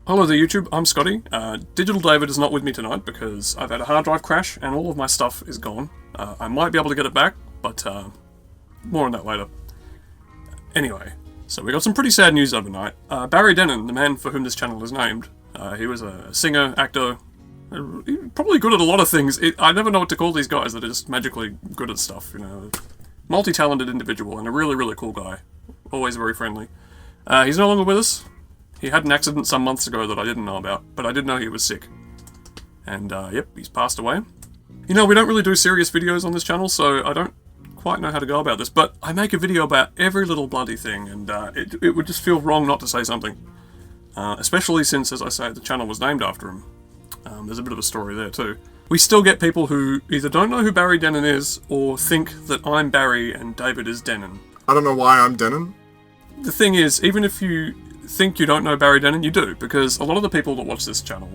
Hello there YouTube, I'm Scotty. Digital David is not with me tonight because I've had a hard drive crash and all of my stuff is gone. I might be able to get it back, but more on that later. Anyway, so we got some pretty sad news overnight. Barry Dennen, the man for whom this channel is named, he was a singer, actor, probably good at a lot of things. I never know what to call these guys that are just magically good at stuff, you know. Multi-talented individual and a really, really cool guy. Always very friendly. He's no longer with us. He had an accident some months ago that I didn't know about, but I did know he was sick. And, yep, he's passed away. You know, we don't really do serious videos on this channel, so I don't quite know how to go about this, but I make a video about every little bloody thing, and it would just feel wrong not to say something. Especially since, as I say, the channel was named after him. There's a bit of a story there, too. We still get people who either don't know who Barry Dennen is, or think that I'm Barry and David is Dennen. I don't know why I'm Dennen. The thing is, even if you think you don't know Barry Dennen, you do, because a lot of the people that watch this channel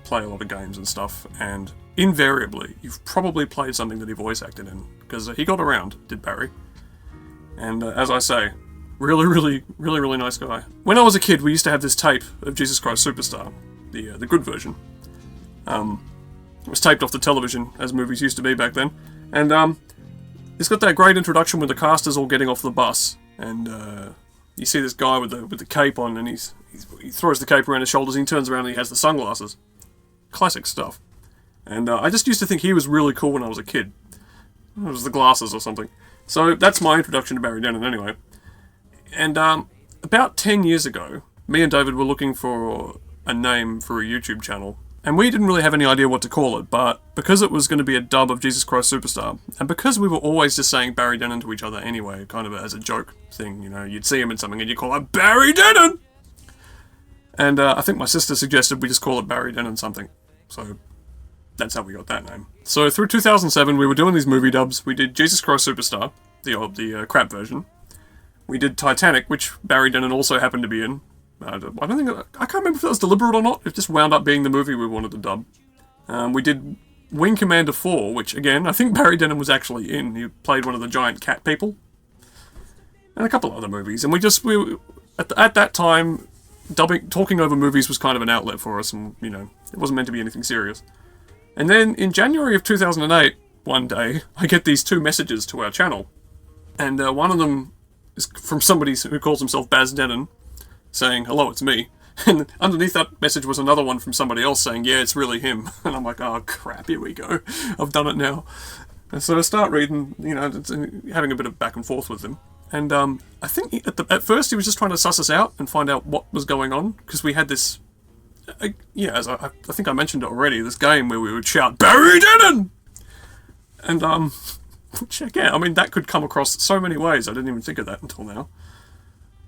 play a lot of games and stuff, and invariably, you've probably played something that he voice acted in, because he got around, did Barry. And as I say, really nice guy. When I was a kid, we used to have this tape of Jesus Christ Superstar, the good version. It was taped off the television, as movies used to be back then, and it's got that great introduction when the cast is all getting off the bus, and you see this guy with the cape on, and he throws the cape around his shoulders, and he turns around and he has the sunglasses. Classic stuff. And I just used to think he was really cool when I was a kid. It was the glasses or something. So that's my introduction to Barry Dennen anyway. And about 10 years ago, me and David were looking for a name for a YouTube channel. And we didn't really have any idea what to call it, but because it was going to be a dub of Jesus Christ Superstar, and because we were always just saying Barry Dennen to each other anyway, kind of as a joke thing, you know, you'd see him in something and you'd call him Barry Dennen! And I think my sister suggested we just call it Barry Dennen something. So that's how we got that name. So through 2007, we were doing these movie dubs. We did Jesus Christ Superstar, the crap version. We did Titanic, which Barry Dennen also happened to be in. I can't remember if that was deliberate or not. It just wound up being the movie we wanted to dub. We did Wing Commander 4, which, again, I think Barry Dennen was actually in. He played one of the giant cat people. And a couple of other movies. And at that time, talking over movies was kind of an outlet for us, and, you know, it wasn't meant to be anything serious. And then, in January of 2008, one day, I get these two messages to our channel. And one of them is from somebody who calls himself Baz Dennen, saying, hello, it's me. And underneath that message was another one from somebody else saying, yeah, it's really him. And I'm like, oh crap, here we go. I've done it now. And so I start reading, you know, having a bit of back and forth with him. And I think at first he was just trying to suss us out and find out what was going on, because we had this, as I think I mentioned it already, this game where we would shout, Barry Dennen! And check out, I mean, that could come across so many ways. I didn't even think of that until now.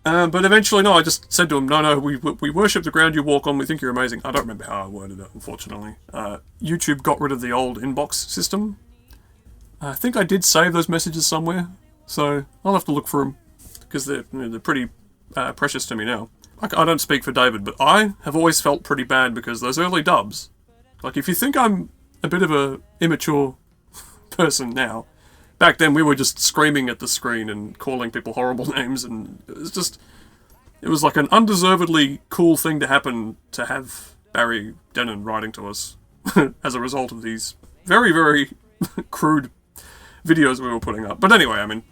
But eventually, no, I just said to him, no, we worship the ground you walk on, we think you're amazing. I don't remember how I worded it, unfortunately. YouTube got rid of the old inbox system. I think I did save those messages somewhere, so I'll have to look for them, because they're pretty precious to me now. I don't speak for David, but I have always felt pretty bad, because those early dubs, like, if you think I'm a bit of a immature person now, back then, we were just screaming at the screen and calling people horrible names, and it was like an undeservedly cool thing to happen to have Barry Dennen writing to us as a result of these very crude videos we were putting up. But anyway, I mean,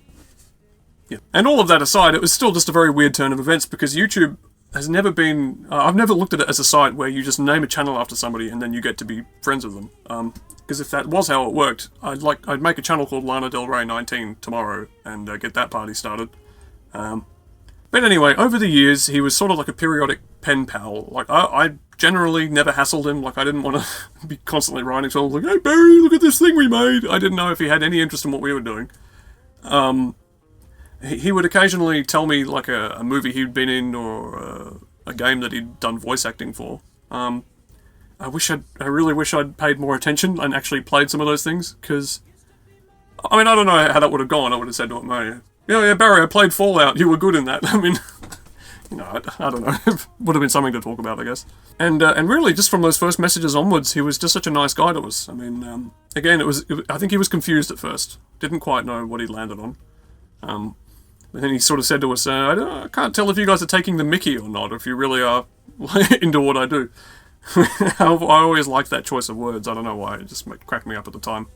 yeah. And all of that aside, it was still just a very weird turn of events, because YouTube has never been... I've never looked at it as a site where you just name a channel after somebody and then you get to be friends with them. Because if that was how it worked, I'd make a channel called Lana Del Rey 19 tomorrow and get that party started. But anyway, over the years, he was sort of like a periodic pen pal. Like, I generally never hassled him. Like, I didn't want to be constantly writing to him, like, hey Barry, look at this thing we made. I didn't know if he had any interest in what we were doing. He would occasionally tell me, like, a movie he'd been in, or a game that he'd done voice acting for. I really wish I'd paid more attention and actually played some of those things, because, I mean, I don't know how that would have gone. I would have said to him, yeah, Barry, I played Fallout, you were good in that. I mean, you know, I don't know, it would have been something to talk about, I guess. And really, just from those first messages onwards, he was just such a nice guy to us. I mean, again, I think he was confused at first, didn't quite know what he'd landed on. And then he sort of said to us, I can't tell if you guys are taking the mickey or not, if you really are into what I do. I always liked that choice of words. I don't know why. It just cracked me up at the time.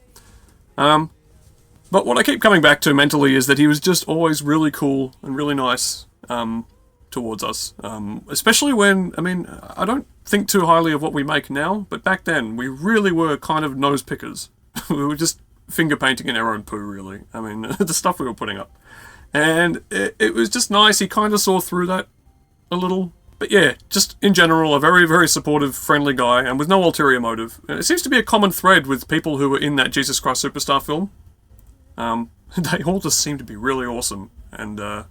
But what I keep coming back to mentally is that he was just always really cool and really nice towards us. Especially when, I mean, I don't think too highly of what we make now, but back then we really were kind of nose pickers. We were just finger painting in our own poo, really. I mean, the stuff we were putting up. And it was just nice. He kind of saw through that a little. But yeah, just in general, a very, very supportive, friendly guy, and with no ulterior motive. It seems to be a common thread with people who were in that Jesus Christ Superstar film. They all just seem to be really awesome. And to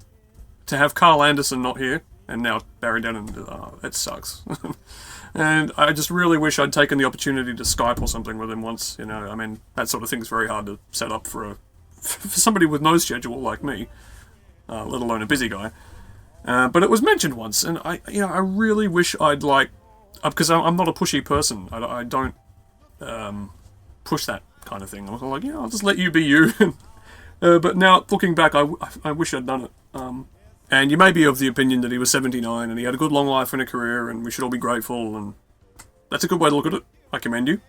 have Carl Anderson not here, and now Barry Dennen, it sucks. And I just really wish I'd taken the opportunity to Skype or something with him once. You know, I mean, that sort of thing's very hard to set up for somebody with no schedule like me, let alone a busy guy. But it was mentioned once, and I really wish I'd because I'm not a pushy person. I don't push that kind of thing. I was like, I'll just let you be you. But now looking back, I wish I'd done it. And you may be of the opinion that he was 79 and he had a good long life and a career, and we should all be grateful. And that's a good way to look at it. I commend you.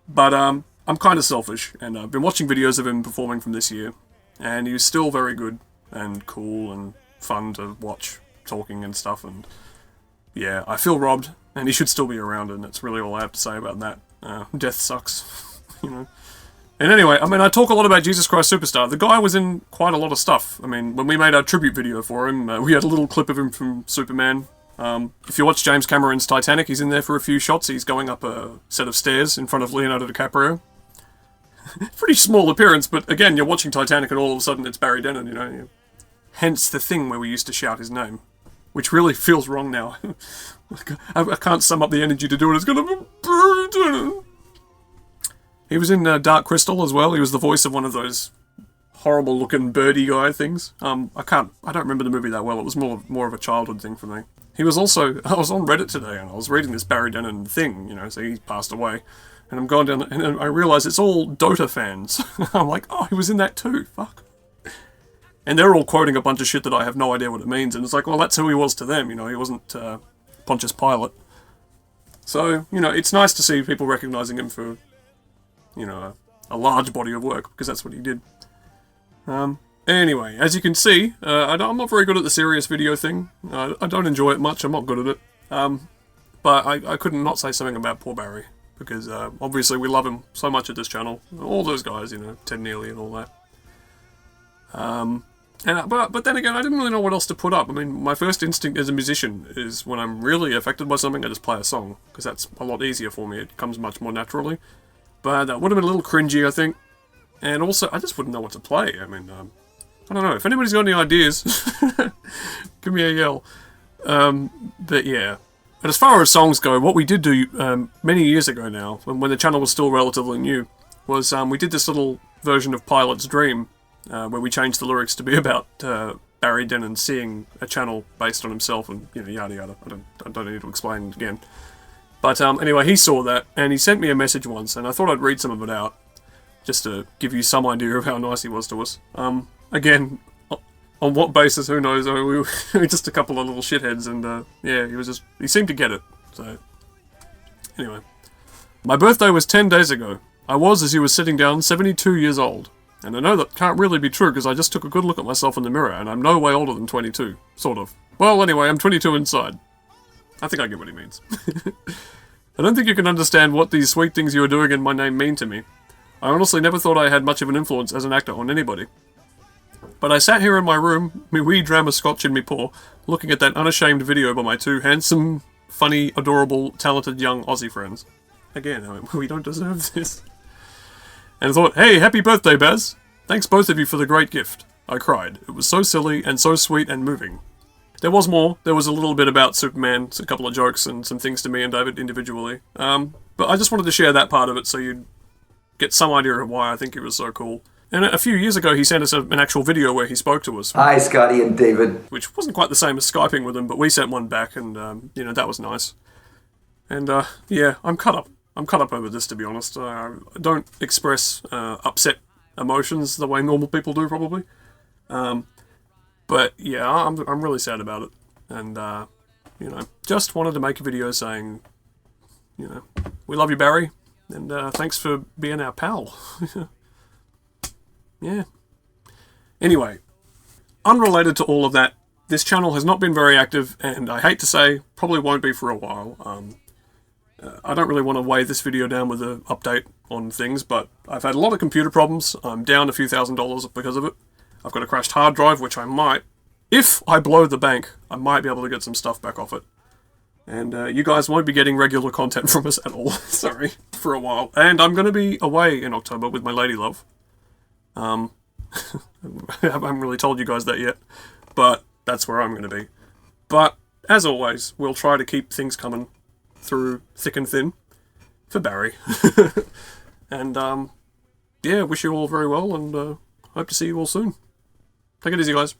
But I'm kind of selfish, and I've been watching videos of him performing from this year, and he was still very good and cool and fun to watch, talking and stuff, and yeah, I feel robbed, and he should still be around, and that's really all I have to say about that. Death sucks, you know. And anyway, I mean, I talk a lot about Jesus Christ Superstar. The guy was in quite a lot of stuff. I mean, when we made our tribute video for him, we had a little clip of him from Superman. If you watch James Cameron's Titanic, he's in there for a few shots. He's going up a set of stairs in front of Leonardo DiCaprio. Pretty small appearance, but again, you're watching Titanic and all of a sudden it's Barry Dennen, you know. Hence the thing where we used to shout his name, which really feels wrong now. I can't sum up the energy to do it. It's gonna be Barry Dennen. He was in Dark Crystal as well. He was the voice of one of those horrible-looking birdie guy things. I don't remember the movie that well. It was more of a childhood thing for me. He was also, I was on Reddit today and I was reading this Barry Dennen thing, you know, so he passed away. And I'm going down, and I realise it's all Dota fans. I'm like, oh, he was in that too, fuck. And they're all quoting a bunch of shit that I have no idea what it means, and it's like, well, that's who he was to them, you know, he wasn't Pontius Pilate. So, you know, it's nice to see people recognising him for, you know, a large body of work, because that's what he did. Anyway, as you can see, I'm not very good at the serious video thing. I don't enjoy it much, I'm not good at it. But I couldn't not say something about poor Barry, because obviously we love him so much at this channel. All those guys, you know, Ted Neely and all that. But then again, I didn't really know what else to put up. I mean, my first instinct as a musician is when I'm really affected by something, I just play a song, because that's a lot easier for me. It comes much more naturally. But that would have been a little cringy, I think. And also, I just wouldn't know what to play. I mean, I don't know. If anybody's got any ideas, give me a yell. But yeah. But as far as songs go, what we did do many years ago now, when the channel was still relatively new, was we did this little version of Pilot's Dream, where we changed the lyrics to be about Barry Dennen seeing a channel based on himself and, you know, yada yada. I don't need to explain it again. But anyway, he saw that, and he sent me a message once, and I thought I'd read some of it out, just to give you some idea of how nice he was to us. Again, on what basis, who knows? I mean, we were just a couple of little shitheads, and yeah, he seemed to get it. So, anyway. My birthday was 10 days ago. I was, as you were sitting down, 72 years old. And I know that can't really be true, because I just took a good look at myself in the mirror, and I'm no way older than 22. Sort of. Well, anyway, I'm 22 inside. I think I get what he means. I don't think you can understand what these sweet things you are doing in my name mean to me. I honestly never thought I had much of an influence as an actor on anybody. But I sat here in my room, me wee dram of scotch in me paw, looking at that unashamed video by my two handsome, funny, adorable, talented young Aussie friends. Again, I mean, we don't deserve this. And thought, hey, happy birthday, Baz! Thanks both of you for the great gift. I cried. It was so silly and so sweet and moving. There was more. There was a little bit about Superman, a couple of jokes and some things to me and David individually. But I just wanted to share that part of it so you'd get some idea of why I think he was so cool. And a few years ago, he sent us an actual video where he spoke to us. Hi, Scotty and David. Which wasn't quite the same as Skyping with him, but we sent one back, and, you know, that was nice. And, yeah, I'm cut up. I'm cut up over this, to be honest. I don't express upset emotions the way normal people do, probably. But yeah, I'm really sad about it. And, you know, just wanted to make a video saying, you know, we love you, Barry. And thanks for being our pal. Yeah. Anyway, unrelated to all of that, this channel has not been very active, and I hate to say, probably won't be for a while. I don't really want to weigh this video down with an update on things, but I've had a lot of computer problems. I'm down a few $1,000s because of it. I've got a crashed hard drive, which I might, if I blow the bank, I might be able to get some stuff back off it. And you guys won't be getting regular content from us at all, sorry, for a while. And I'm going to be away in October with my lady love. I haven't really told you guys that yet, but that's where I'm going to be. But, as always, we'll try to keep things coming through thick and thin for Barry. And, yeah, wish you all very well, and hope to see you all soon. Take it easy, guys.